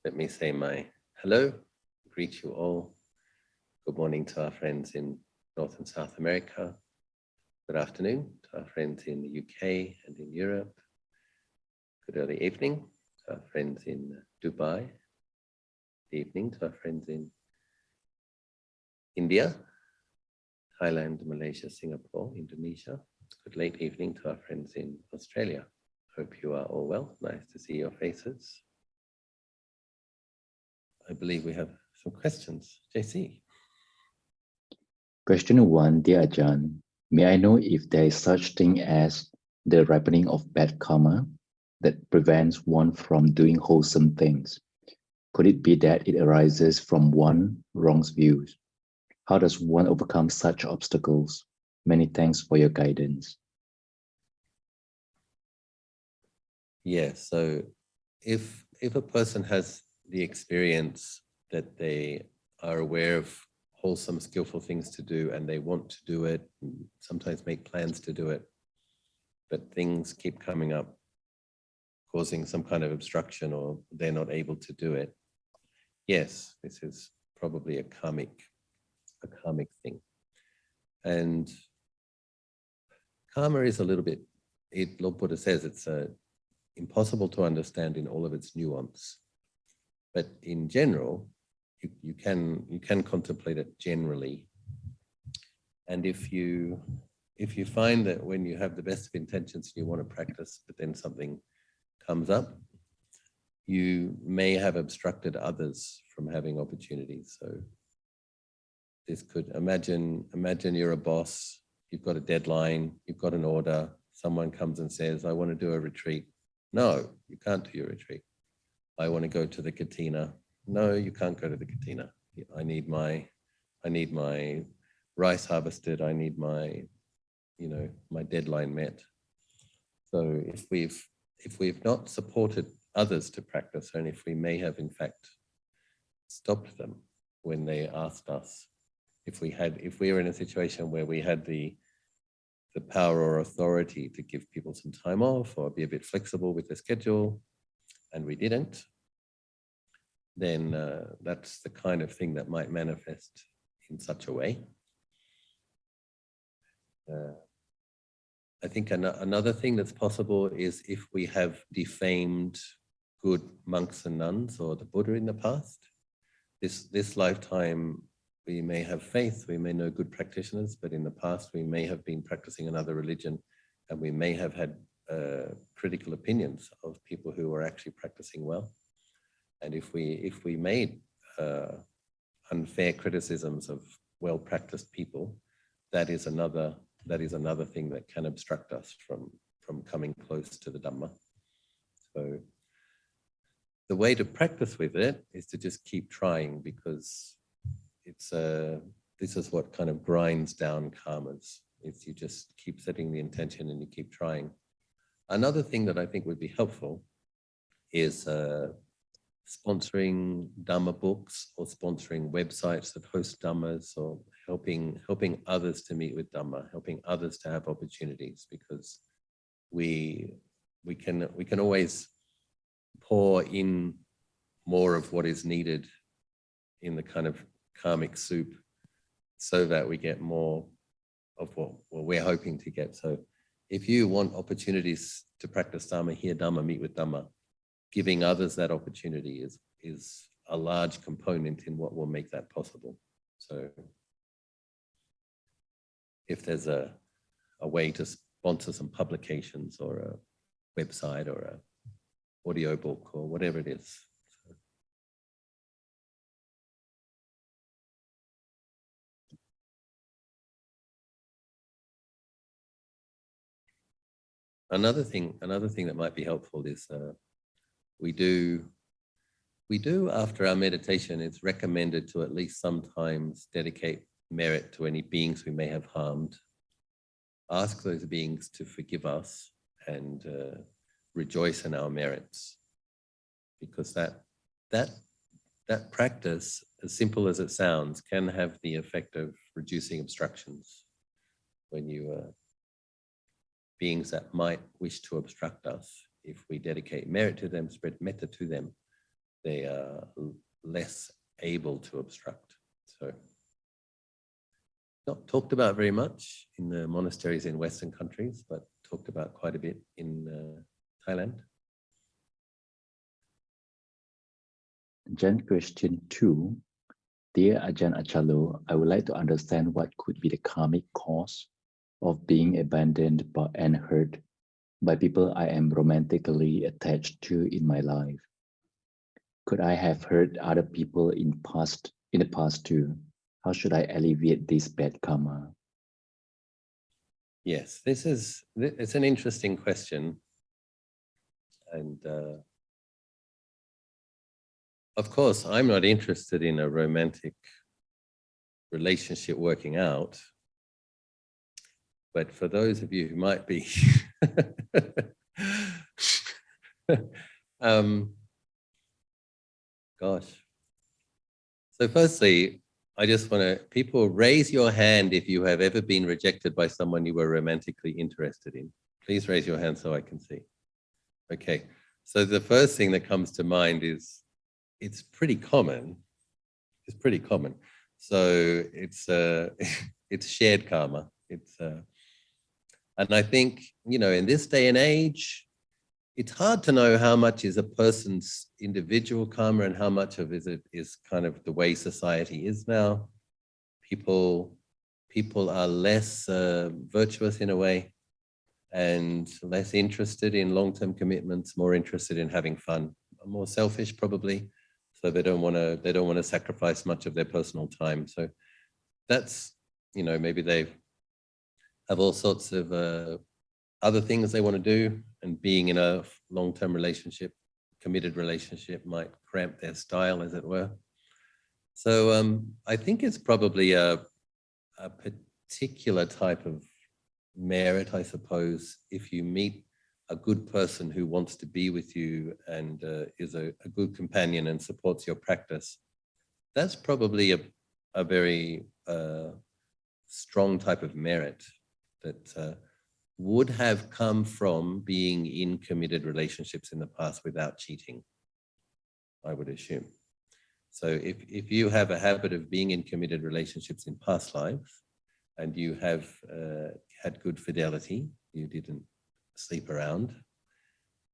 Let me say my hello, greet you all. Good morning to our friends in North and South America. Good afternoon to our friends in the UK and in Europe. Good early evening to our friends in Dubai. Good evening to our friends in India, Thailand, Malaysia, Singapore, Indonesia. Good late evening to our friends in Australia. Hope you are all well. Nice to see your faces. I believe we have some questions. JC. Question 1, dear Ajahn, may I know if there is such thing as the ripening of bad karma that prevents one from doing wholesome things? Could it be that it arises from one wrong's views? How does one overcome such obstacles? Many thanks for your guidance. Yes, so if a person has the experience that they are aware of wholesome, skillful things to do and they want to do it, and sometimes make plans to do it, but things keep coming up, causing some kind of obstruction or they're not able to do it. Yes, this is probably a karmic thing. And karma is a little bit, Lord Buddha says it's impossible to understand in all of its nuance. But in general, you can contemplate it generally. And if you find that when you have the best of intentions, you want to practice, but then something comes up, you may have obstructed others from having opportunities. So this could, imagine you're a boss, you've got a deadline, you've got an order, someone comes and says, I want to do a retreat. No, you can't do your retreat. I want to go to the katina. No, you can't go to the katina. I need my rice harvested. I need my deadline met. So if we've not supported others to practice, and if we may have in fact stopped them when they asked us, if we were in a situation where we had the power or authority to give people some time off or be a bit flexible with their schedule, and we didn't, then that's the kind of thing that might manifest in such a way. I think another thing that's possible is if we have defamed good monks and nuns or the Buddha in the past. This lifetime, we may have faith, we may know good practitioners, but in the past we may have been practicing another religion and we may have had critical opinions of people who were actually practicing well. And if we made unfair criticisms of well-practiced people, that is another thing that can obstruct us from coming close to the Dhamma. So the way to practice with it is to just keep trying, because this is what kind of grinds down karmas. It's you just keep setting the intention and you keep trying. Another thing that I think would be helpful is sponsoring Dhamma books or sponsoring websites that host Dhammas, or helping others to meet with Dhamma, helping others to have opportunities, because we can always pour in more of what is needed in the kind of karmic soup so that we get more of what we're hoping to get. So if you want opportunities to practice Dhamma, hear Dhamma, meet with Dhamma, giving others that opportunity is a large component in what will make that possible. So if there's a way to sponsor some publications or a website or a audio book or whatever it is. Another thing that might be helpful is we do after our meditation, it's recommended to at least sometimes dedicate merit to any beings we may have harmed. Ask those beings to forgive us and rejoice in our merits, because that practice, as simple as it sounds, can have the effect of reducing obstructions. When you beings that might wish to obstruct us, if we dedicate merit to them, spread metta to them, they are less able to obstruct. So not talked about very much in the monasteries in Western countries, but talked about quite a bit in Thailand. Jen, question 2. Dear Ajahn Achalo, I would like to understand what could be the karmic cause of being abandoned and hurt by people I am romantically attached to in my life. Could I have hurt other people in the past too? How should I alleviate this bad karma? Yes, it's an interesting question. And of course, I'm not interested in a romantic relationship working out. But for those of you who might be, gosh. So firstly, I just want to, people raise your hand if you have ever been rejected by someone you were romantically interested in. Please raise your hand so I can see. Okay, so the first thing that comes to mind is it's pretty common. It's pretty common. So it's it's shared karma. And I think, you know, in this day and age, it's hard to know how much is a person's individual karma and how much of it is kind of the way society is now. People are less virtuous in a way and less interested in long-term commitments, more interested in having fun, more selfish probably. So they don't want to sacrifice much of their personal time. So that's, you know, maybe they have all sorts of other things they want to do, and being in a long-term relationship, committed relationship, might cramp their style, as it were. So I think it's probably a particular type of merit, I suppose, if you meet a good person who wants to be with you and is a good companion and supports your practice. That's probably a very strong type of merit that would have come from being in committed relationships in the past without cheating, I would assume. So if you have a habit of being in committed relationships in past lives and you have had good fidelity, you didn't sleep around,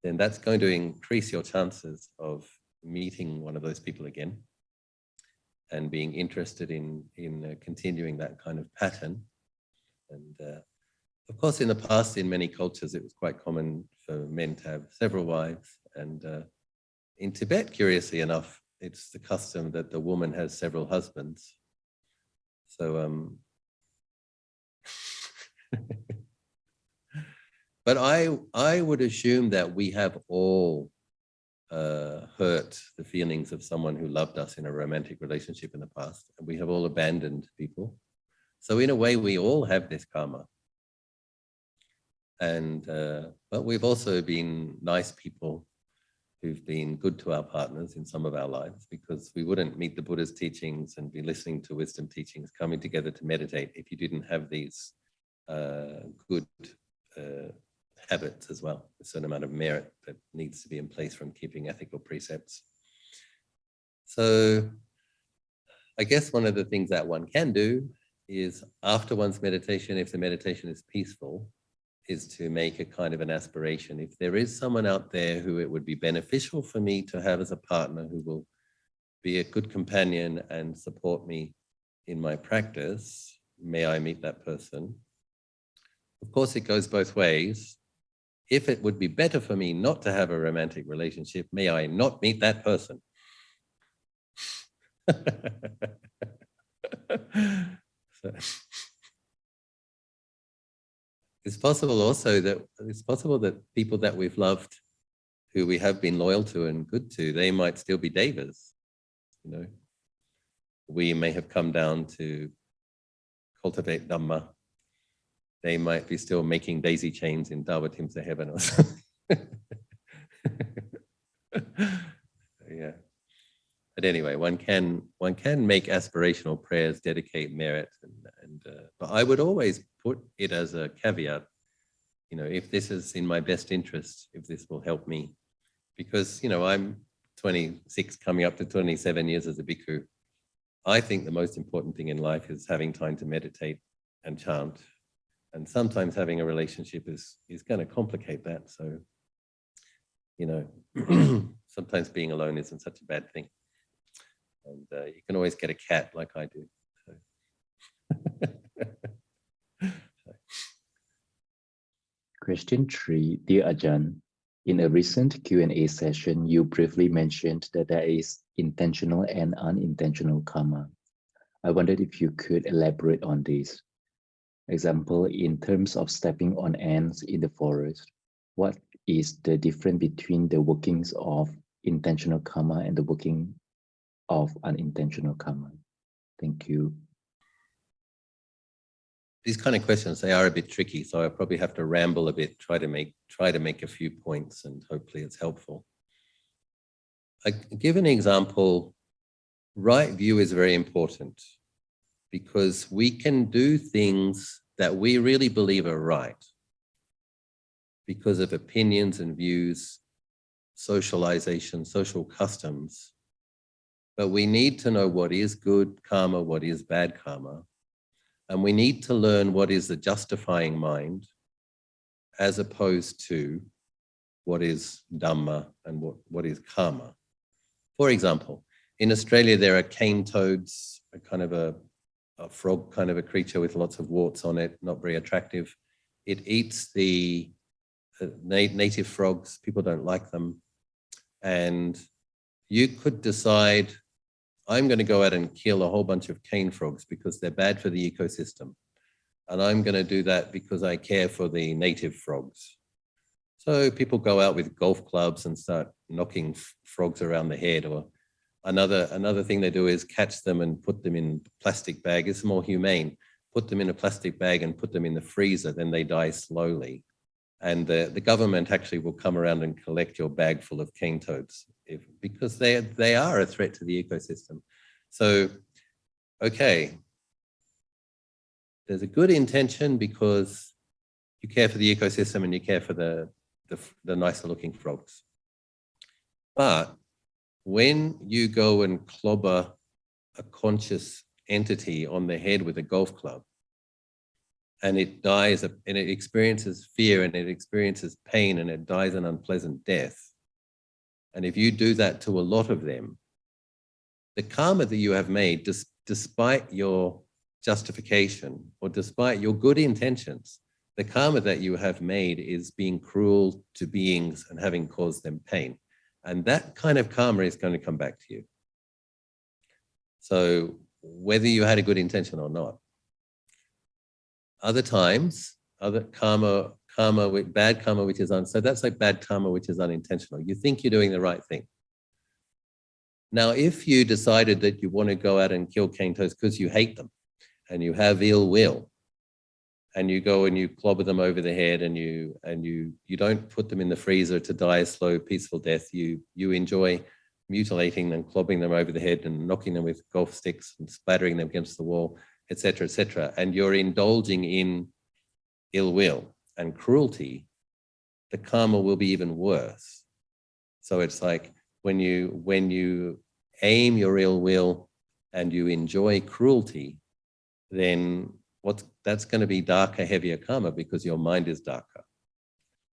then that's going to increase your chances of meeting one of those people again and being interested in continuing that kind of pattern. And of course, in the past, in many cultures, it was quite common for men to have several wives. And in Tibet, curiously enough, it's the custom that the woman has several husbands. So, but I would assume that we have all hurt the feelings of someone who loved us in a romantic relationship in the past, and we have all abandoned people. So in a way, we all have this karma. And but we've also been nice people who've been good to our partners in some of our lives, because we wouldn't meet the Buddha's teachings and be listening to wisdom teachings, coming together to meditate, if you didn't have these good habits as well, a certain amount of merit that needs to be in place from keeping ethical precepts. So I guess one of the things that one can do is, after one's meditation, if the meditation is peaceful, is to make a kind of an aspiration. If there is someone out there who it would be beneficial for me to have as a partner, who will be a good companion and support me in my practice, may I meet that person? Of course, it goes both ways. If it would be better for me not to have a romantic relationship, may I not meet that person? So, it's possible also that people that we've loved, who we have been loyal to and good to, they might still be devas. You know, we may have come down to cultivate Dhamma. They might be still making daisy chains in Dawatimsa heaven or something. Yeah. But anyway, one can make aspirational prayers, dedicate merit, but I would always put it as a caveat. You know, if this is in my best interest, if this will help me, because, you know, I'm 26, coming up to 27 years as a bhikkhu, I think the most important thing in life is having time to meditate and chant. And sometimes having a relationship is going to complicate that. So, you know, sometimes being alone isn't such a bad thing. And you can always get a cat like I do. So. Question 3, Dear Ajahn, in a recent Q&A session, you briefly mentioned that there is intentional and unintentional karma. I wondered if you could elaborate on this. Example, in terms of stepping on ants in the forest, what is the difference between the workings of intentional karma and the working of unintentional karma? Thank you. These kind of questions, they are a bit tricky, so I probably have to ramble a bit, try to make a few points, and hopefully it's helpful. I give an example. Right view is very important because we can do things that we really believe are right because of opinions and views, socialization, social customs. But we need to know what is good karma, what is bad karma. And we need to learn what is the justifying mind as opposed to what is Dhamma and what is karma. For example, in Australia, there are cane toads, a kind of a frog kind of a creature with lots of warts on it, not very attractive. It eats the native frogs. People don't like them. And you could decide, I'm going to go out and kill a whole bunch of cane frogs because they're bad for the ecosystem. And I'm going to do that because I care for the native frogs. So people go out with golf clubs and start knocking frogs around the head. Or another thing they do is catch them and put them in a plastic bag. It's more humane. Put them in a plastic bag and put them in the freezer, then they die slowly. And the government actually will come around and collect your bag full of cane toads because they are a threat to the ecosystem. So, okay, there's a good intention because you care for the ecosystem and you care for the nicer looking frogs. But when you go and clobber a conscious entity on the head with a golf club, and it dies and it experiences fear and it experiences pain and it dies an unpleasant death. And if you do that to a lot of them, the karma that you have made, despite your justification or despite your good intentions, the karma that you have made is being cruel to beings and having caused them pain. And that kind of karma is going to come back to you. So whether you had a good intention or not. Other times, other karma with bad karma, which is so that's like bad karma, which is unintentional. You think you're doing the right thing. Now, if you decided that you want to go out and kill cane toads because you hate them and you have ill will, and you go and you clobber them over the head and you don't put them in the freezer to die a slow, peaceful death, you enjoy mutilating them, clobbing them over the head and knocking them with golf sticks and splattering them against the wall, etc., and you're indulging in ill will and cruelty, the karma will be even worse. So it's like when you aim your ill will and you enjoy cruelty, then that's going to be darker, heavier karma because your mind is darker.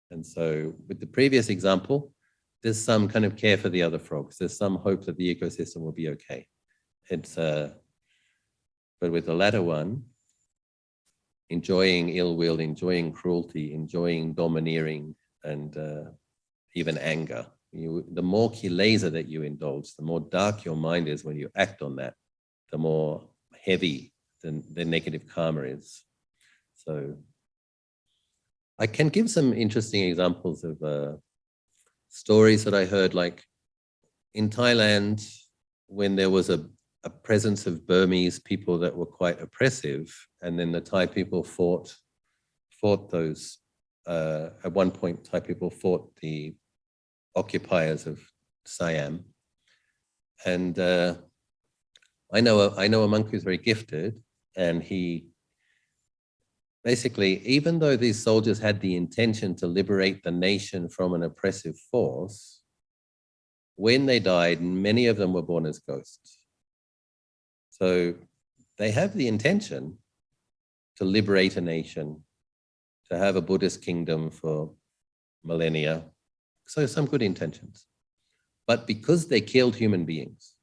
And so with the previous example, there's some kind of care for the other frogs. There's some hope that the ecosystem will be okay. But with the latter one, enjoying ill will, enjoying cruelty, enjoying domineering, and even anger. The more kilesa that you indulge, the more dark your mind is when you act on that, the more heavy the negative karma is. So I can give some interesting examples of stories that I heard, like in Thailand, when there was a presence of Burmese people that were quite oppressive, and then the Thai people fought those. At one point, Thai people fought the occupiers of Siam, and I know a monk who's very gifted, and he basically, even though these soldiers had the intention to liberate the nation from an oppressive force, when they died, many of them were born as ghosts. So they have the intention to liberate a nation, to have a Buddhist kingdom for millennia. So some good intentions. But because they killed human beings,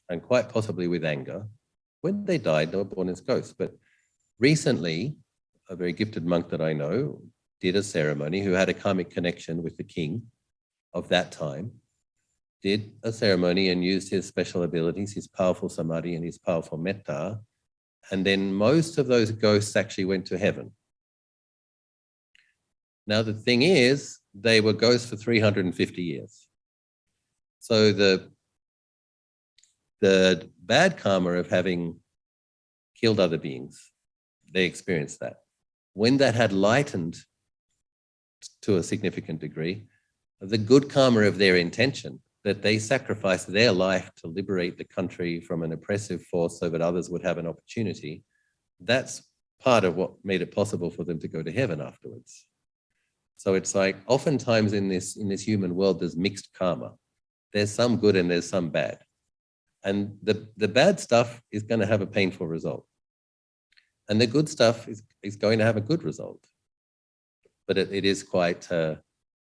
and quite possibly with anger, when they died, they were born as ghosts. But recently, a very gifted monk that I know did a ceremony, who had a karmic connection with the king of that time, did a ceremony and used his special abilities, his powerful samadhi and his powerful metta. And then most of those ghosts actually went to heaven. Now, the thing is, they were ghosts for 350 years. So the bad karma of having killed other beings, they experienced that. When that had lightened to a significant degree, the good karma of their intention, that they sacrificed their life to liberate the country from an oppressive force so that others would have an opportunity, that's part of what made it possible for them to go to heaven afterwards. So it's like, oftentimes in this human world, there's mixed karma. There's some good and there's some bad. And the bad stuff is going to have a painful result. And the good stuff is going to have a good result. But it is quite,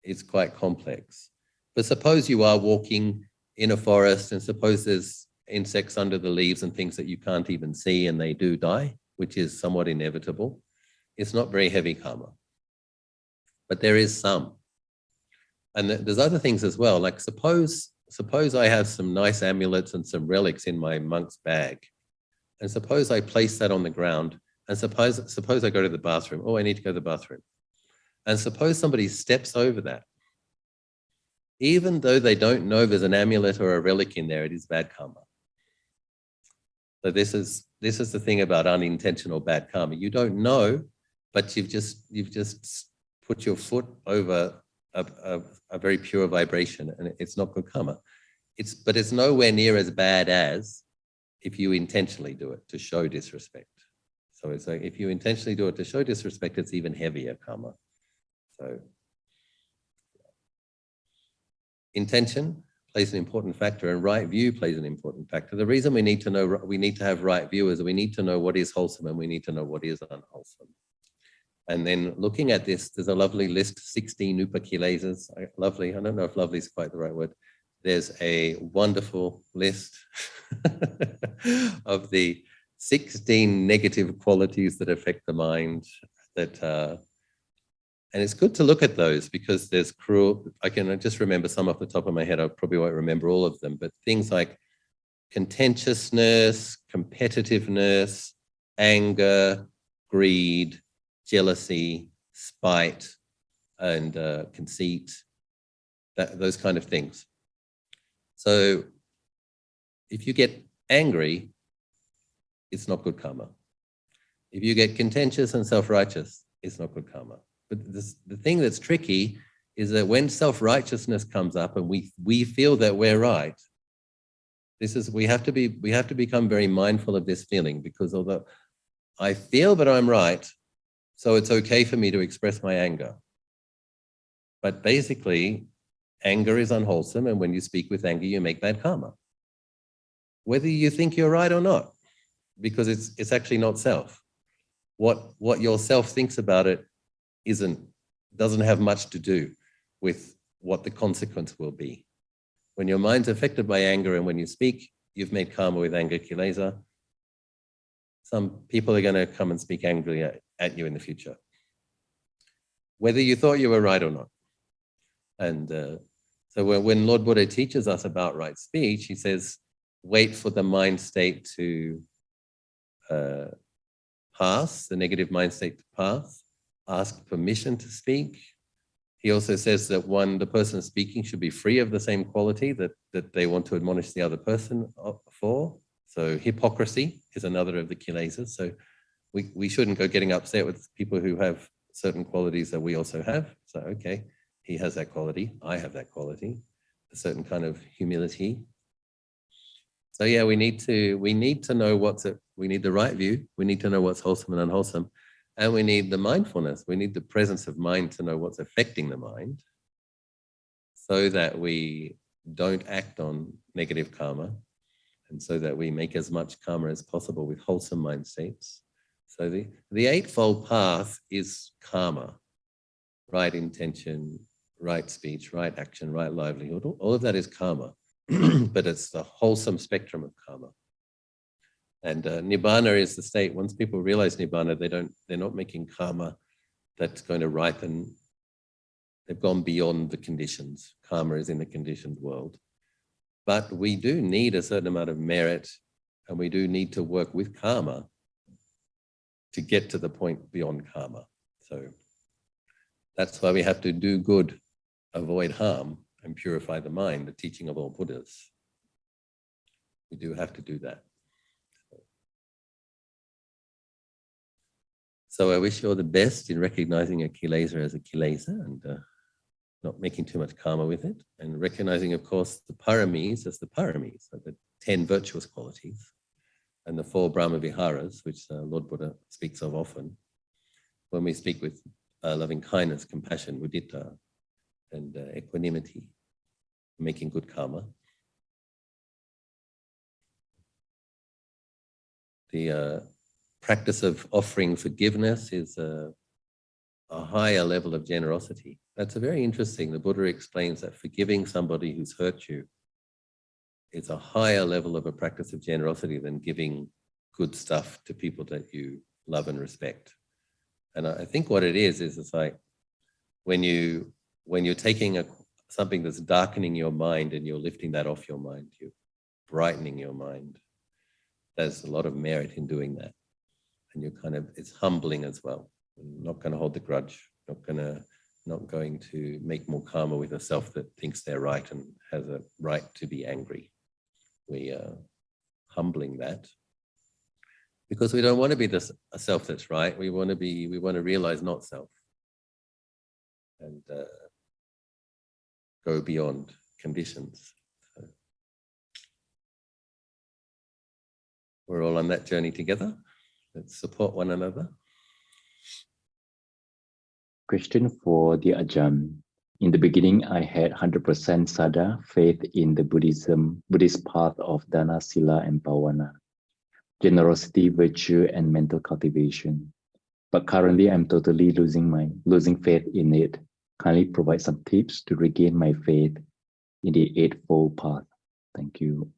it's quite complex. But suppose you are walking in a forest and suppose there's insects under the leaves and things that you can't even see and they do die, which is somewhat inevitable. It's not very heavy karma. But there is some. And there's other things as well. Like suppose I have some nice amulets and some relics in my monk's bag. And suppose I place that on the ground. And suppose I go to the bathroom. Oh, I need to go to the bathroom. And suppose somebody steps over that. Even though they don't know there's an amulet or a relic in there, it is bad karma. So this is the thing about unintentional bad karma. You don't know, but you've just put your foot over a very pure vibration, and it's not good karma. But it's nowhere near as bad as if you intentionally do it to show disrespect. So it's like if you intentionally do it to show disrespect, it's even heavier karma. So intention plays an important factor, and right view plays an important factor. The reason we need to have right view is we need to know what is wholesome and we need to know what is unwholesome. And then looking at this, there's a lovely list, 16 upakilesas. Lovely, I don't know if lovely is quite the right word. There's a wonderful list of the 16 negative qualities that affect the mind. And it's good to look at those because there's cruel. I can just remember some off the top of my head. I probably won't remember all of them, but things like contentiousness, competitiveness, anger, greed, jealousy, spite, and conceit, those kind of things. So if you get angry, it's not good karma. If you get contentious and self-righteous, it's not good karma. But the thing that's tricky is that when self-righteousness comes up and we feel that we're right, we have to become very mindful of this feeling, because although I feel that I'm right, so it's okay for me to express my anger. But basically, anger is unwholesome, and when you speak with anger, you make bad karma. Whether you think you're right or not, because it's actually not self. What your self thinks about it doesn't have much to do with what the consequence will be. When your mind's affected by anger and when you speak, you've made karma with anger, kilesa. Some people are going to come and speak angrily at you in the future, whether you thought you were right or not. And so when Lord Buddha teaches us about right speech, he says, wait for the mind state to pass, the negative mind state to pass. Ask permission to speak. He also says that the person speaking should be free of the same quality that they want to admonish the other person for. So hypocrisy is another of the kilesas. So we shouldn't go getting upset with people who have certain qualities that we also have. So, okay, he has that quality, I have that quality, a certain kind of humility. So yeah, we need to know we need the right view. We need to know what's wholesome and unwholesome. And we need the mindfulness. We need the presence of mind to know what's affecting the mind, so that we don't act on negative karma, and so that we make as much karma as possible with wholesome mind states. So the Eightfold Path is karma, right intention, right speech, right action, right livelihood. All of that is karma, but it's the wholesome spectrum of karma. And nibbana is the state. Once people realize nibbana, they're not making karma that's going to ripen. They've gone beyond the conditions. Karma is in the conditioned world. But we do need a certain amount of merit, and we do need to work with karma to get to the point beyond karma. So that's why we have to do good, avoid harm, and purify the mind, the teaching of all Buddhas. We do have to do that. So I wish you all the best in recognizing a kilesa as a kilesa and not making too much karma with it, and recognizing, of course, the paramis as the paramis, so the 10 virtuous qualities, and the 4 Brahma Viharas, which Lord Buddha speaks of often when we speak with loving kindness, compassion, mudita, and equanimity, making good karma. The practice of offering forgiveness is a higher level of generosity. That's a very interesting. The Buddha explains that forgiving somebody who's hurt you is a higher level of a practice of generosity than giving good stuff to people that you love and respect. And I think what it is it's like when you're taking something that's darkening your mind and you're lifting that off your mind, you're brightening your mind. There's a lot of merit in doing that. And it's humbling as well. I'm not going to hold the grudge, not going to make more karma with a self that thinks they're right and has a right to be angry. We are humbling that because we don't want to be a self that's right. We want to realize not self and go beyond conditions. So we're all on that journey together. Let's support one another. Question for the ajahn. In the beginning, I had 100% saddha, faith in the Buddhist path of dana, sila, and bhavana, generosity, virtue, and mental cultivation. But currently, I'm totally losing faith in it. Kindly provide some tips to regain my faith in the Eightfold Path. Thank you.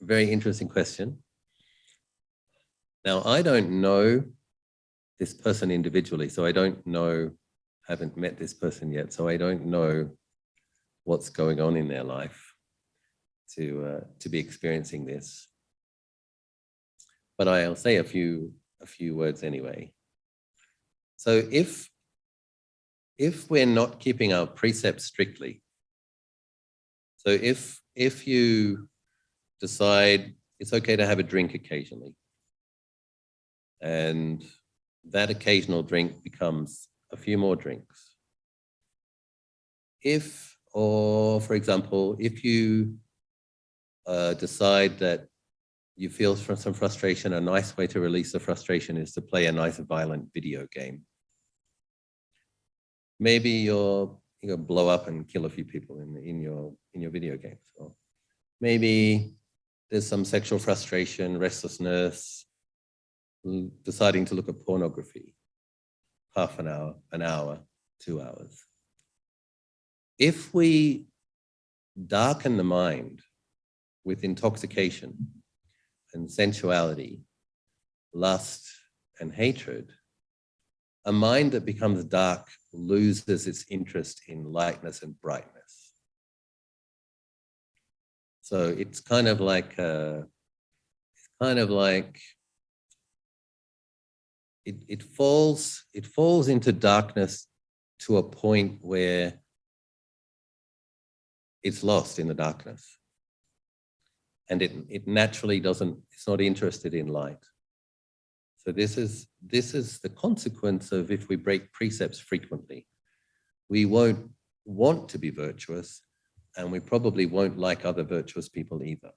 Very interesting question. Now, I don't know this person individually, so I don't know, haven't met this person yet, so I don't know what's going on in their life to be experiencing this. But I'll say a few words anyway. So if we're not keeping our precepts strictly, so if you decide it's okay to have a drink occasionally, and that occasional drink becomes a few more drinks. For example, if you decide that you feel some frustration, a nice way to release the frustration is to play a nice violent video game. Maybe you're going to blow up and kill a few people in your video games. Or maybe there's some sexual frustration, restlessness, deciding to look at pornography, half an hour, 2 hours. If we darken the mind with intoxication and sensuality, lust and hatred, a mind that becomes dark loses its interest in lightness and brightness. So it's kind of like it falls into darkness to a point where it's lost in the darkness. And it naturally it's not interested in light. So this is the consequence of if we break precepts frequently. We won't want to be virtuous, and we probably won't like other virtuous people either.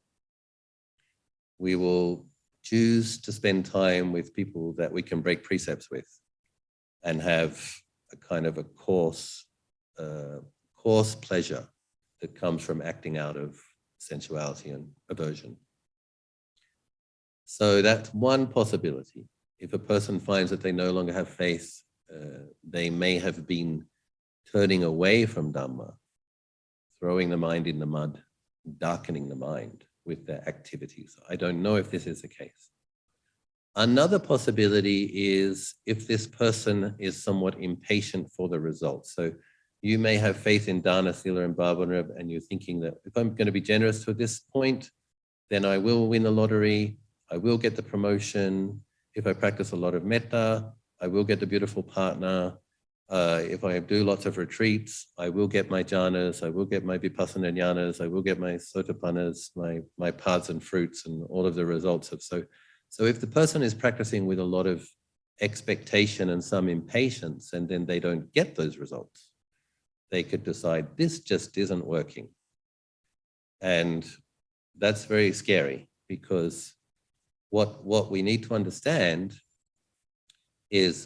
We will choose to spend time with people that we can break precepts with and have a kind of a coarse pleasure that comes from acting out of sensuality and aversion. So that's one possibility. If a person finds that they no longer have faith, they may have been turning away from Dhamma, throwing the mind in the mud, darkening the mind with their activities. I don't know if this is the case. Another possibility is if this person is somewhat impatient for the results. So you may have faith in dana, sila, and bhavana, and you're thinking that if I'm going to be generous to this point, then I will win the lottery, I will get the promotion. If I practice a lot of metta, I will get the beautiful partner. If I do lots of retreats, I will get my jhanas, I will get my vipassana jhanas, I will get my sotapannas, my paths and fruits, and all of the results of So if the person is practicing with a lot of expectation and some impatience, and then they don't get those results, they could decide this just isn't working. And that's very scary, because what we need to understand is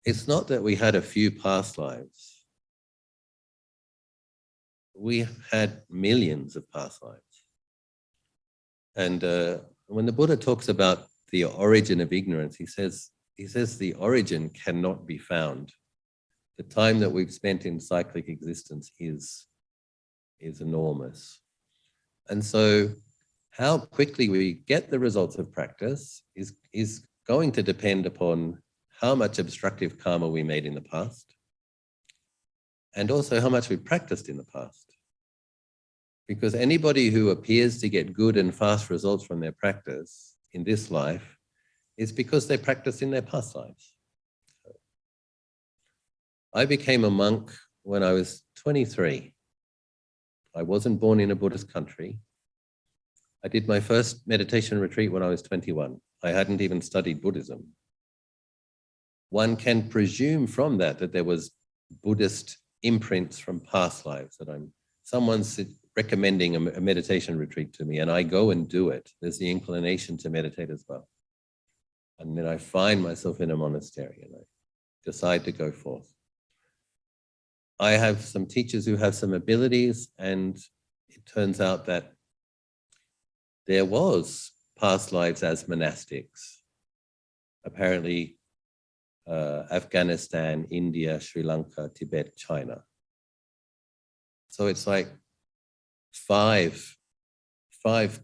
it's not that we had a few past lives. We had millions of past lives. And when the Buddha talks about the origin of ignorance, he says the origin cannot be found. The time that we've spent in cyclic existence is enormous. And so how quickly we get the results of practice is going to depend upon how much obstructive karma we made in the past, and also how much we practiced in the past. Because anybody who appears to get good and fast results from their practice in this life is because they practiced in their past lives. I became a monk when I was 23. I wasn't born in a Buddhist country. I did my first meditation retreat when I was 21. I hadn't even studied Buddhism. One can presume from that there was Buddhist imprints from past lives, that someone's recommending a meditation retreat to me and I go and do it. There's the inclination to meditate as well. And then I find myself in a monastery and I decide to go forth. I have some teachers who have some abilities, and it turns out that there was past lives as monastics. Apparently, Afghanistan, India, Sri Lanka, Tibet, China. So it's like five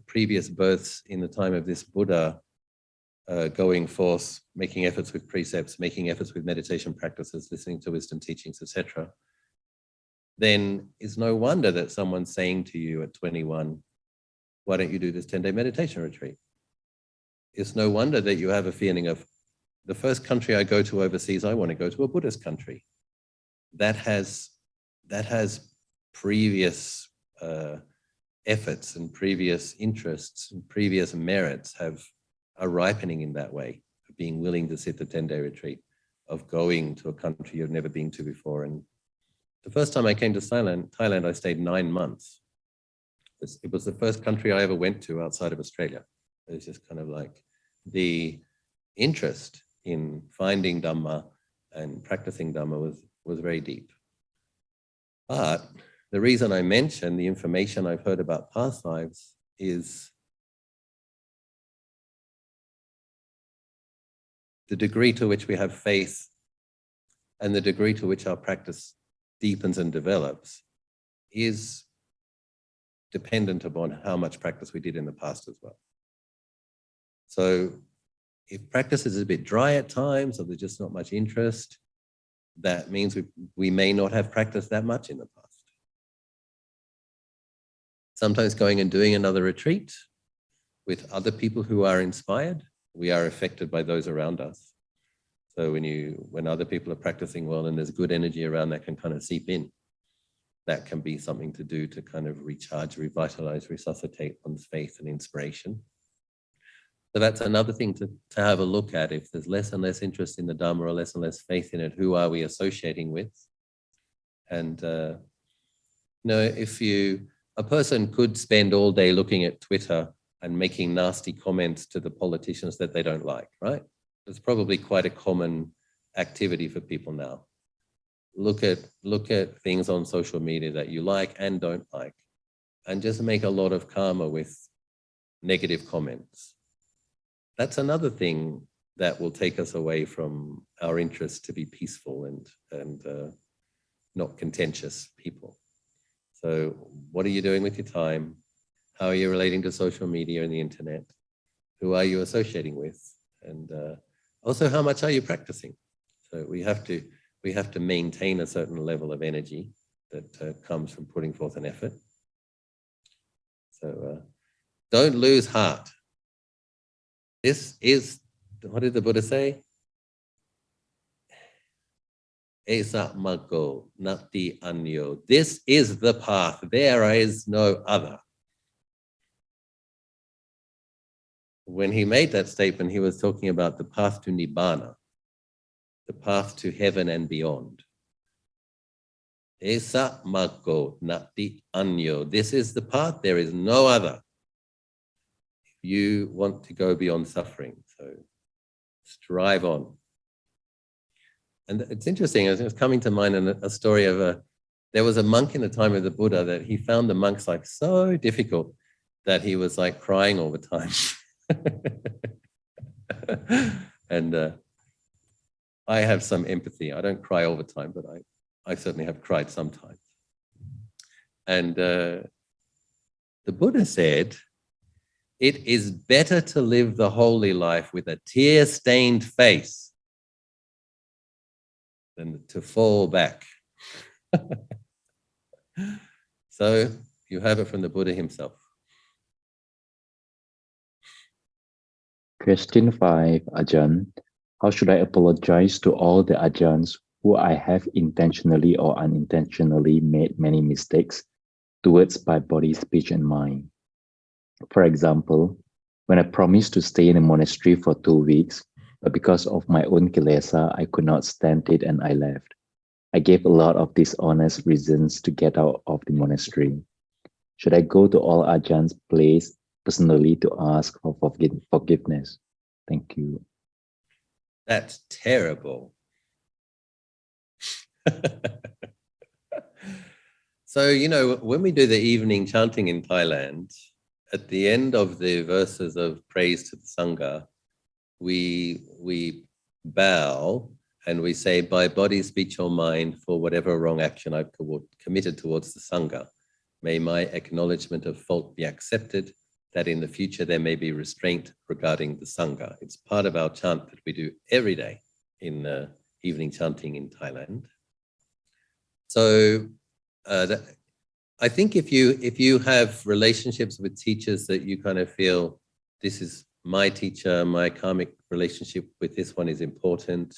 previous births in the time of this Buddha, going forth, making efforts with precepts, making efforts with meditation practices, listening to wisdom teachings, etc. Then it's no wonder that someone's saying to you at 21, why don't you do this 10-day meditation retreat? It's no wonder that you have a feeling of, the first country I go to overseas, I want to go to a Buddhist country. That has previous efforts and previous interests and previous merits are ripening in that way, of being willing to sit the 10-day retreat, of going to a country you've never been to before. And the first time I came to Thailand, I stayed 9 months. It was the first country I ever went to outside of Australia. It was just kind of like the interest in finding Dhamma and practicing Dhamma was very deep. But the reason I mention the information I've heard about past lives is the degree to which we have faith and the degree to which our practice deepens and develops is dependent upon how much practice we did in the past as well. So if practice is a bit dry at times, or there's just not much interest, that means we may not have practiced that much in the past. Sometimes going and doing another retreat with other people who are inspired, we are affected by those around us. So when other people are practicing well and there's good energy around, that can kind of seep in. That can be something to do to kind of recharge, revitalize, resuscitate one's faith and inspiration. So that's another thing to have a look at. If there's less and less interest in the Dhamma or less and less faith in it, who are we associating with? And a person could spend all day looking at Twitter and making nasty comments to the politicians that they don't like, right? It's probably quite a common activity for people now. look at things on social media that you like and don't like, and just make a lot of karma with negative comments. That's another thing that will take us away from our interest to be peaceful and not contentious people. So what are you doing with your time? How are you relating to social media and the internet? Who are you associating with? And also, how much are you practicing? So we have to maintain a certain level of energy that comes from putting forth an effort. So don't lose heart. This is, what did the Buddha say? Esa maggo nati anyo. This is the path. There is no other. When he made that statement, he was talking about the path to nibbana, the path to heaven and beyond. Esa maggo nati anyo. This is the path. There is no other. If you want to go beyond suffering, so strive on. And it's interesting, it was coming to mind a story of there was a monk in the time of the Buddha that he found the monks like so difficult that he was like crying all the time. And I have some empathy. I don't cry all the time, but I certainly have cried sometimes. And the Buddha said, it is better to live the holy life with a tear-stained face than to fall back. So you have it from the Buddha himself. Question 5, Ajahn. How should I apologize to all the ajahns who I have intentionally or unintentionally made many mistakes towards by body, speech, and mind? For example, when I promised to stay in a monastery for 2 weeks, but because of my own kilesa, I could not stand it and I left. I gave a lot of dishonest reasons to get out of the monastery. Should I go to all ajahns' place personally to ask for forgiveness? Thank you. That's terrible. So, when we do the evening chanting in Thailand, at the end of the verses of praise to the Sangha, we bow and we say, by body, speech, or mind, for whatever wrong action I've committed towards the Sangha, may my acknowledgement of fault be accepted, that in the future there may be restraint regarding the Sangha. It's part of our chant that we do every day in evening chanting in Thailand. So I think if you have relationships with teachers that you kind of feel, this is my teacher, my karmic relationship with this one is important,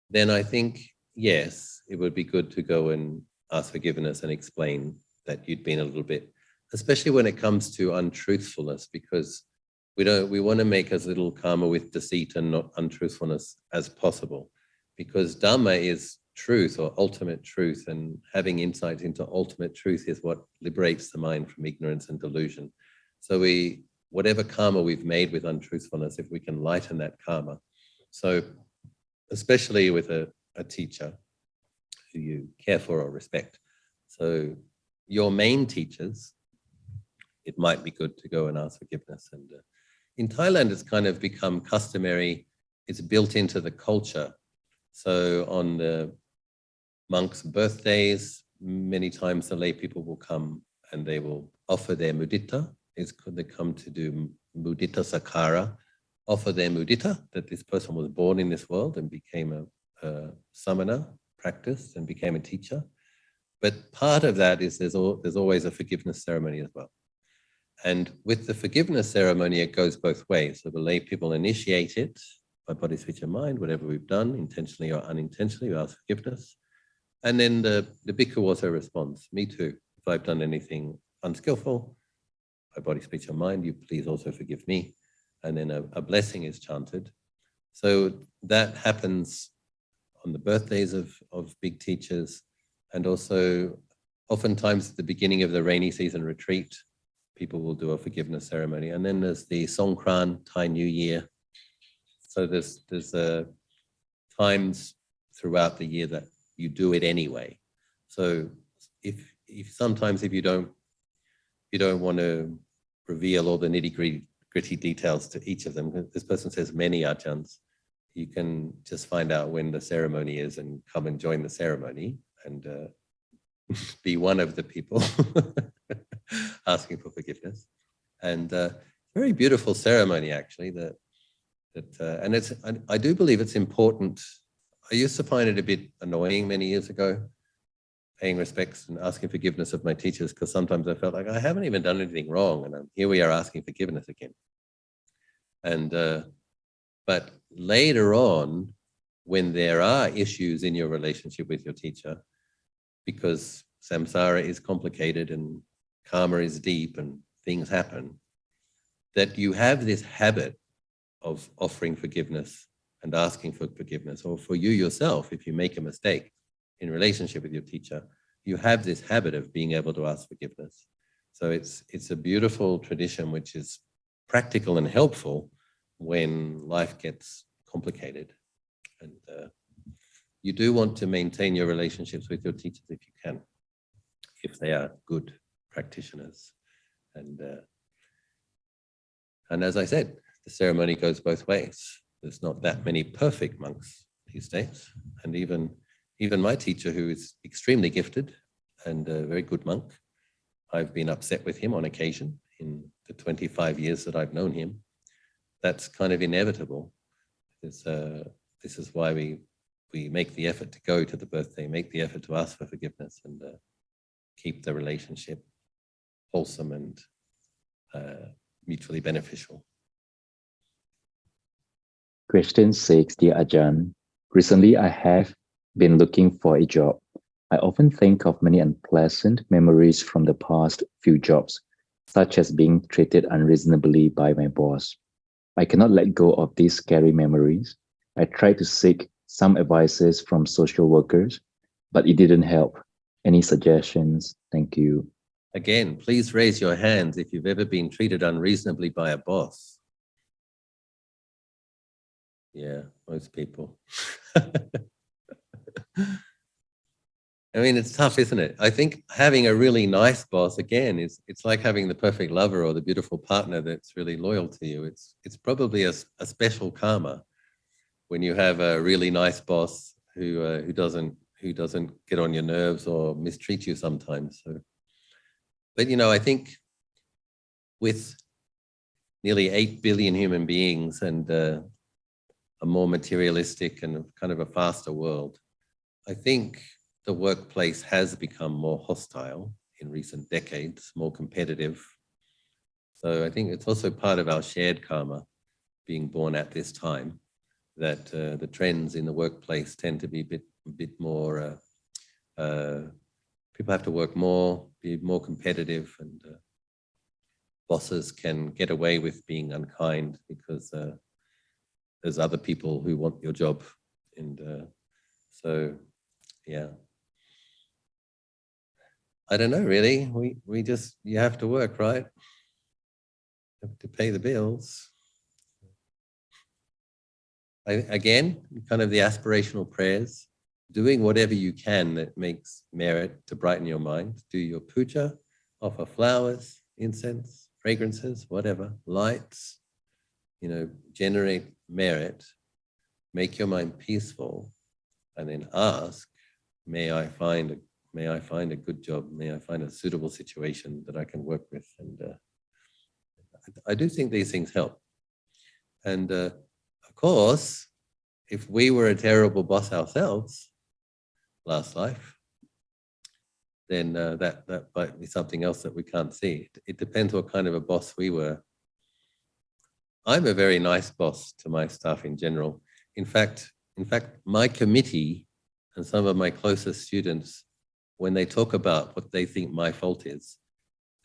then I think, yes, it would be good to go and ask forgiveness and explain that you'd been a little bit, especially when it comes to untruthfulness, because we want to make as little karma with deceit and not untruthfulness as possible, because Dhamma is truth or ultimate truth, and having insight into ultimate truth is what liberates the mind from ignorance and delusion. So whatever karma we've made with untruthfulness, if we can lighten that karma. So especially with a teacher who you care for or respect. So your main teachers, it might be good to go and ask forgiveness. And in Thailand, it's kind of become customary. It's built into the culture. So on the monks' birthdays, many times the lay people will come and they will offer their mudita. They come to do mudita sakara, offer their mudita, that this person was born in this world and became a samana, practiced and became a teacher. But part of that is there's always a forgiveness ceremony as well. And with the forgiveness ceremony, it goes both ways. So the lay people initiate it by body, speech, and mind, whatever we've done, intentionally or unintentionally, we ask forgiveness. And then the bhikkhu also responds, me too. If I've done anything unskillful, by body, speech, or mind, you please also forgive me. And then a blessing is chanted. So that happens on the birthdays of big teachers, and also oftentimes at the beginning of the rainy season retreat, people will do a forgiveness ceremony. And then there's the Songkran, Thai New Year. So there's times throughout the year that you do it anyway. So if sometimes if you don't want to reveal all the nitty-gritty details to each of them, this person says many ajahns, you can just find out when the ceremony is and come and join the ceremony and be one of the people asking for forgiveness. And very beautiful ceremony, actually. And I do believe it's important. I used to find it a bit annoying many years ago, paying respects and asking forgiveness of my teachers, because sometimes I felt like I haven't even done anything wrong, and here we are asking forgiveness again. And but later on, when there are issues in your relationship with your teacher, because samsara is complicated and karma is deep and things happen, that you have this habit of offering forgiveness and asking for forgiveness, or for you yourself, if you make a mistake in relationship with your teacher, you have this habit of being able to ask forgiveness. So it's a beautiful tradition which is practical and helpful when life gets complicated. And you do want to maintain your relationships with your teachers if you can, if they are good practitioners. And as I said, the ceremony goes both ways. There's not that many perfect monks these days. And even my teacher, who is extremely gifted and a very good monk, I've been upset with him on occasion in the 25 years that I've known him. That's kind of inevitable. This is why we make the effort to go to the birthday, make the effort to ask for forgiveness, and keep the relationship wholesome and mutually beneficial. Question 6, dear Ajahn. Recently, I have been looking for a job. I often think of many unpleasant memories from the past few jobs, such as being treated unreasonably by my boss. I cannot let go of these scary memories. I tried to seek some advices from social workers, but it didn't help. Any suggestions? Thank you. Again, please raise your hands if you've ever been treated unreasonably by a boss. Yeah, most people. I mean, it's tough, isn't it? I think having a really nice boss, again, it's like having the perfect lover or the beautiful partner that's really loyal to you. It's probably a special karma when you have a really nice boss who doesn't get on your nerves or mistreat you sometimes. So, but I think with nearly 8 billion human beings and a more materialistic and kind of a faster world, I think the workplace has become more hostile in recent decades, more competitive. So I think it's also part of our shared karma being born at this time, that the trends in the workplace tend to be a bit more, people have to work more, be more competitive, and bosses can get away with being unkind because there's other people who want your job. And so, yeah. I don't know, really. You have to work, right? You have to pay the bills. Again, kind of the aspirational prayers, doing whatever you can that makes merit to brighten your mind. Do your puja, offer flowers, incense, fragrances, whatever, lights, generate merit, make your mind peaceful, and then ask, may I find a good job? May I find a suitable situation that I can work with? And I do think these things help. And of course, if we were a terrible boss ourselves last life, then that might be something else that we can't see. It depends what kind of a boss we were. I'm a very nice boss to my staff in general. In fact, my committee and some of my closest students, when they talk about what they think my fault is,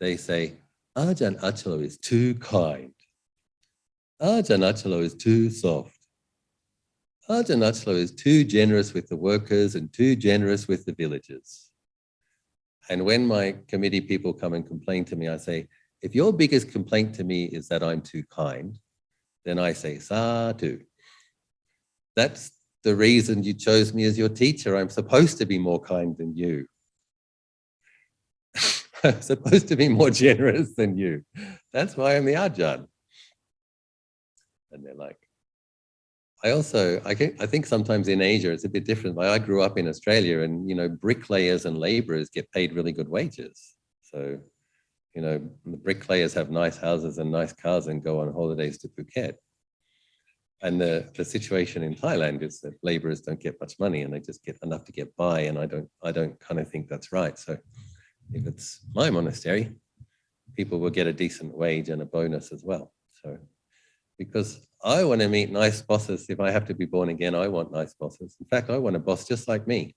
they say, Ajahn Achalo is too kind. Ajahn Achalo is too soft. Ajahn Achalo is too generous with the workers and too generous with the villagers. And when my committee people come and complain to me, I say, if your biggest complaint to me is that I'm too kind, then I say, sadhu. That's the reason you chose me as your teacher. I'm supposed to be more kind than you. I'm supposed to be more generous than you. That's why I'm the ajahn. And they're like, I think sometimes in Asia it's a bit different. Like I grew up in Australia, and bricklayers and laborers get paid really good wages. So, the bricklayers have nice houses and nice cars and go on holidays to Phuket. And the situation in Thailand is that laborers don't get much money, and they just get enough to get by. And I don't kind of think that's right. So if it's my monastery, people will get a decent wage and a bonus as well. So because I want to meet nice bosses. If I have to be born again, I want nice bosses. In fact, I want a boss just like me.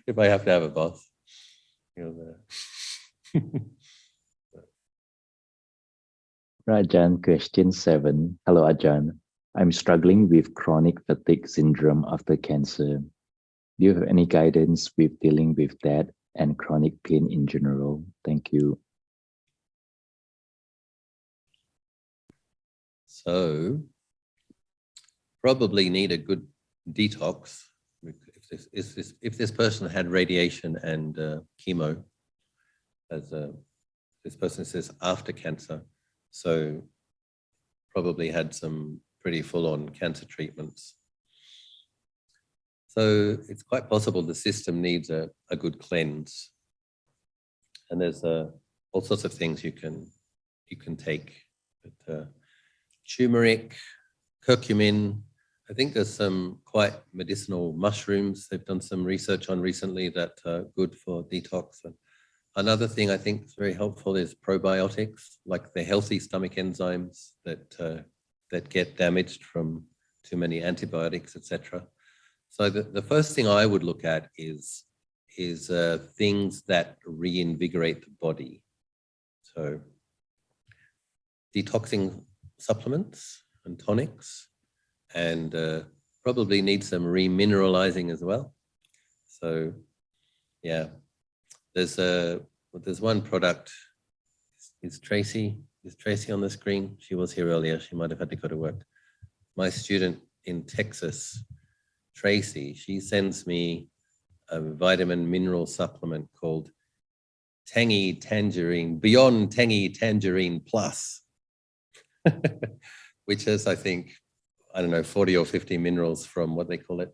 If I have to have a boss. Rajan, question 7. Hello, Ajahn. I'm struggling with chronic fatigue syndrome after cancer. Do you have any guidance with dealing with that and chronic pain in general? Thank you. So, probably need a good detox. If this person had radiation and chemo, as this person says after cancer, so probably had some pretty full-on cancer treatments. So it's quite possible the system needs a good cleanse. And there's all sorts of things you can take. But, turmeric, curcumin. I think there's some quite medicinal mushrooms they've done some research on recently that are good for detox. And another thing I think is very helpful is probiotics, like the healthy stomach enzymes that get damaged from too many antibiotics, etc. So the first thing I would look at is things that reinvigorate the body. So detoxing supplements and tonics, and probably need some remineralizing as well. So yeah, there's one product. Is Tracy on the screen? She was here earlier. She might have had to go to work. My student in Texas, Tracy, she sends me a vitamin mineral supplement called Tangy Tangerine, Beyond Tangy Tangerine Plus, which is, I think, 40 or 50 minerals from what they call it,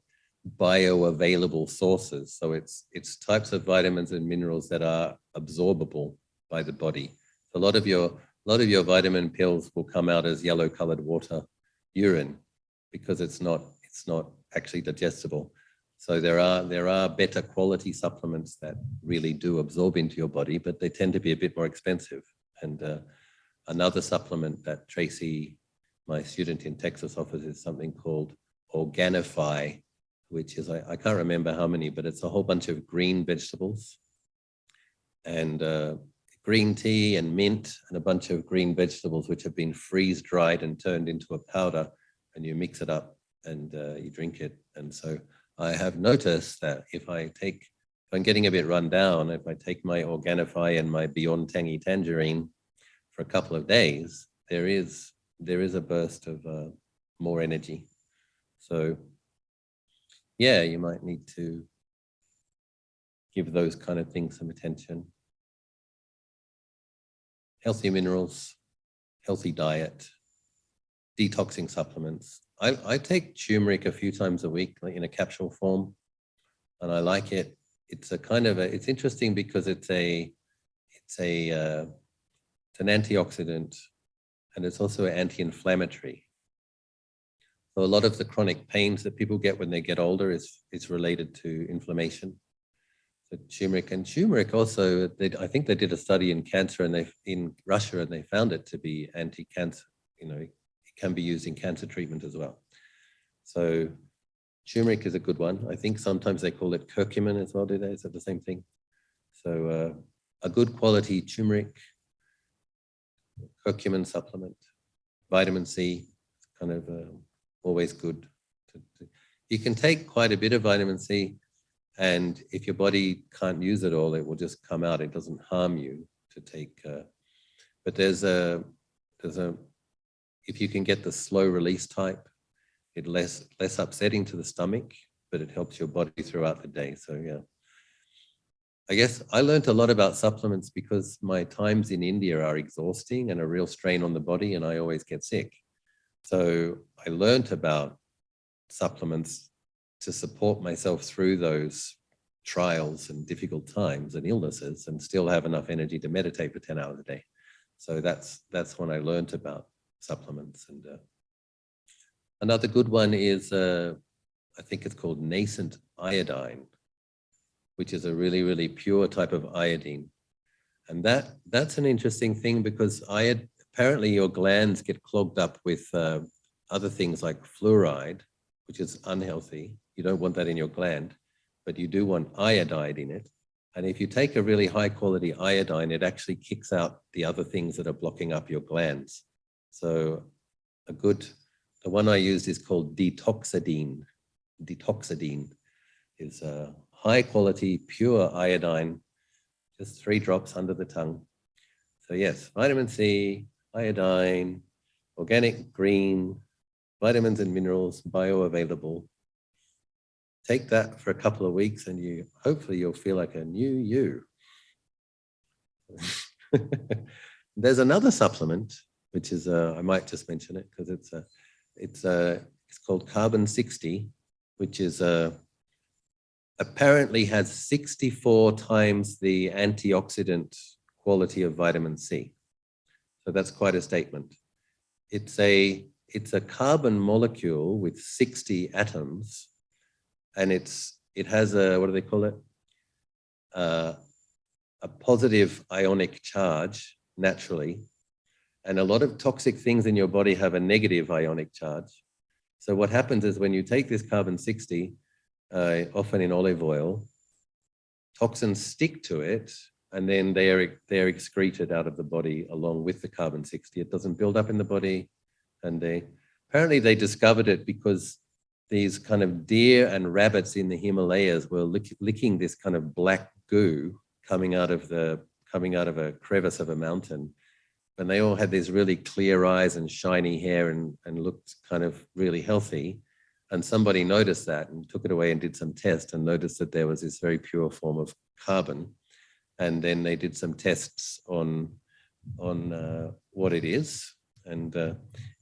bioavailable sources. So it's types of vitamins and minerals that are absorbable by the body. A lot of your vitamin pills will come out as yellow-colored water, urine, because it's not actually digestible. So there are better quality supplements that really do absorb into your body, but they tend to be a bit more expensive. And another supplement that Tracy, my student in Texas, offers is something called Organifi, which is, I can't remember how many, but it's a whole bunch of green vegetables and green tea and mint and a bunch of green vegetables which have been freeze-dried and turned into a powder, and you mix it up and you drink it. And so I have noticed that if I'm getting a bit run down, if I take my Organifi and my Beyond Tangy Tangerine for a couple of days, there is a burst of more energy. So yeah, you might need to give those kind of things some attention. Healthy minerals, healthy diet, detoxing supplements. I take turmeric a few times a week, like in a capsule form, and I like it. It's it's interesting because it's an antioxidant, and it's also anti-inflammatory. So a lot of the chronic pains that people get when they get older is related to inflammation. So turmeric also, I think they did a study in cancer in Russia, and they found it to be anti-cancer. It can be used in cancer treatment as well. So turmeric is a good one. I think sometimes they call it curcumin as well, do they? Is that the same thing? So a good quality turmeric, curcumin supplement, vitamin C, kind of always good. You can take quite a bit of vitamin C, and if your body can't use it all, it will just come out. It doesn't harm you to take. But there's a if you can get the slow release type, it less upsetting to the stomach, but it helps your body throughout the day. So yeah. I guess I learned a lot about supplements because my times in India are exhausting and a real strain on the body, and I always get sick. So I learned about supplements to support myself through those trials and difficult times and illnesses and still have enough energy to meditate for 10 hours a day. So that's when I learned about supplements. And another good one is, I think it's called nascent iodine, which is a really, really pure type of iodine. And that's an interesting thing because apparently your glands get clogged up with other things like fluoride, which is unhealthy. You don't want that in your gland, but you do want iodide in it. And if you take a really high quality iodine, it actually kicks out the other things that are blocking up your glands. So the one I used is called detoxidine. Detoxidine is a high quality, pure iodine, just 3 drops under the tongue. So yes, vitamin C, iodine, organic green, vitamins and minerals, bioavailable. Take that for a couple of weeks and hopefully you'll feel like a new you. There's another supplement, which is, I might just mention it because it's called carbon 60, which is apparently has 64 times the antioxidant quality of vitamin C. So that's quite a statement. It's a carbon molecule with 60 atoms, and it has a, what do they call it? A positive ionic charge naturally. And a lot of toxic things in your body have a negative ionic charge. So what happens is when you take this carbon 60, often in olive oil, toxins stick to it, and then they're excreted out of the body along with the carbon 60. It doesn't build up in the body, and apparently they discovered it because these kind of deer and rabbits in the Himalayas were licking this kind of black goo coming out of a crevice of a mountain, and they all had these really clear eyes and shiny hair and looked kind of really healthy. And somebody noticed that and took it away and did some tests and noticed that there was this very pure form of carbon. And then they did some tests on what it is. And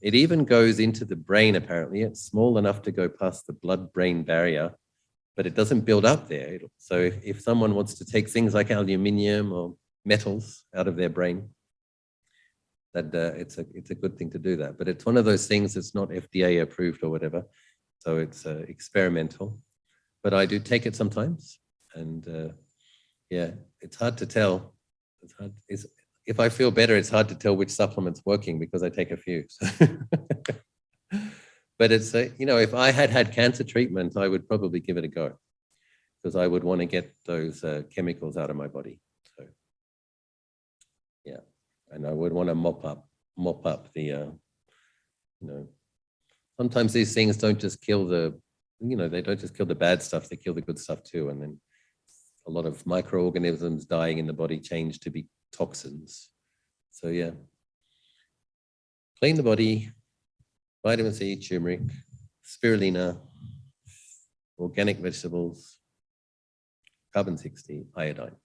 it even goes into the brain, apparently. It's small enough to go past the blood-brain barrier, but it doesn't build up there. So if someone wants to take things like aluminium or metals out of their brain, that it's a good thing to do that. But it's one of those things that's not FDA approved or whatever. So it's experimental, but I do take it sometimes. And yeah, it's hard to tell. If I feel better, it's hard to tell which supplement's working because I take a few. So. But it's, if I had cancer treatment, I would probably give it a go because I would want to get those chemicals out of my body. So yeah, and I would want to mop up the, sometimes these things don't just kill they don't just kill the bad stuff, they kill the good stuff too. And then a lot of microorganisms dying in the body change to be toxins. So yeah, clean the body, vitamin C, turmeric, spirulina, organic vegetables, carbon 60, iodine.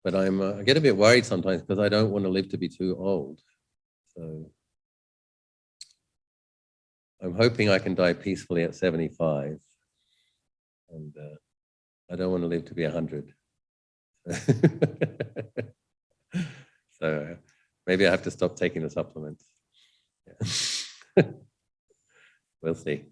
But I get a bit worried sometimes because I don't want to live to be too old. So I'm hoping I can die peacefully at 75. And I don't want to live to be 100. So maybe I have to stop taking the supplements. Yeah. We'll see.